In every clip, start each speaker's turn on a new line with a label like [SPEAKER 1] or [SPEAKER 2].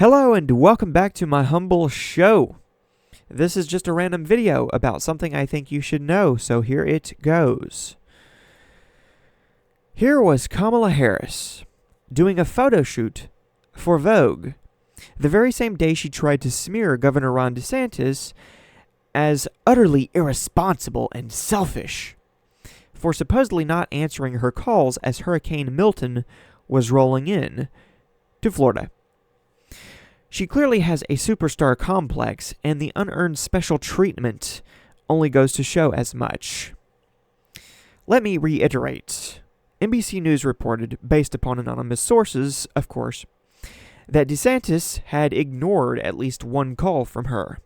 [SPEAKER 1] Hello and welcome back to my humble show. This is just a random video about something I think you should know, so here it goes. Here was Kamala Harris doing a photo shoot for Vogue the very same day she tried to smear Governor Ron DeSantis as utterly irresponsible and selfish for supposedly not answering her calls as Hurricane Milton was rolling in to Florida. She clearly has a superstar complex, and the unearned special treatment only goes to show as much. Let me reiterate. NBC News reported, based upon anonymous sources, of course, that DeSantis had ignored at least one call from her,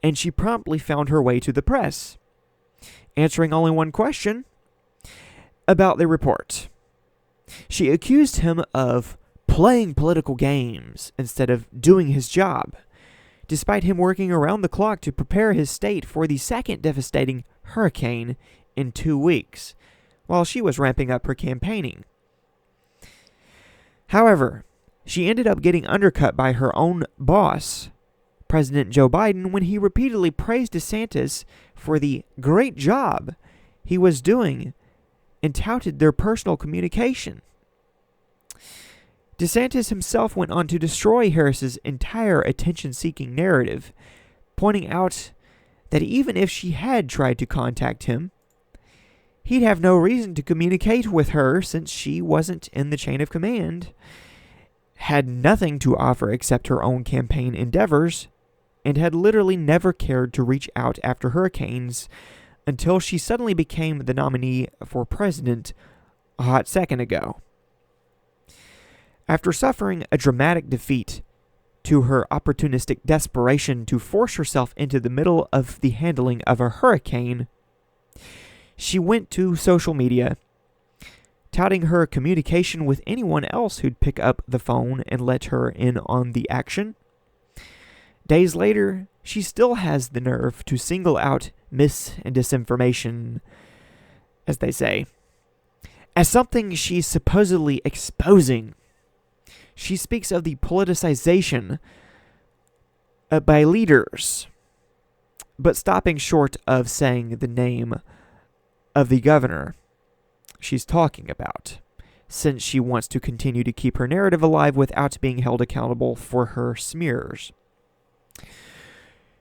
[SPEAKER 1] and she promptly found her way to the press, answering only one question about the report. She accused him of playing political games instead of doing his job, despite him working around the clock to prepare his state for the second devastating hurricane in 2 weeks, while she was ramping up her campaigning. However, she ended up getting undercut by her own boss, President Joe Biden, when he repeatedly praised DeSantis for the great job he was doing and touted their personal communication. DeSantis himself went on to destroy Harris's entire attention-seeking narrative, pointing out that even if she had tried to contact him, he'd have no reason to communicate with her since she wasn't in the chain of command, had nothing to offer except her own campaign endeavors, and had literally never cared to reach out after hurricanes until she suddenly became the nominee for president a hot second ago. After suffering a dramatic defeat to her opportunistic desperation to force herself into the middle of the handling of a hurricane, she went to social media, touting her communication with anyone else who'd pick up the phone and let her in on the action. Days later, she still has the nerve to single out mis- and disinformation, as they say, as something she's supposedly exposing. She speaks of the politicization by leaders, but stopping short of saying the name of the governor she's talking about, since she wants to continue to keep her narrative alive without being held accountable for her smears.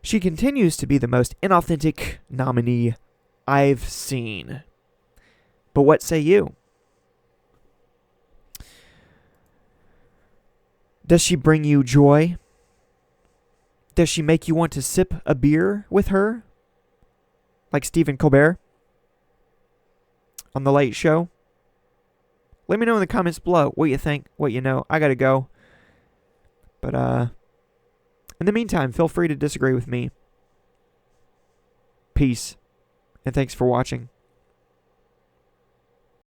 [SPEAKER 1] She continues to be the most inauthentic nominee I've seen. But what say you? Does she bring you joy? Does she make you want to sip a beer with her? Like Stephen Colbert on The Late Show? Let me know in the comments below what you think, what you know. I gotta go. But, in the meantime, feel free to disagree with me. Peace. And thanks for watching.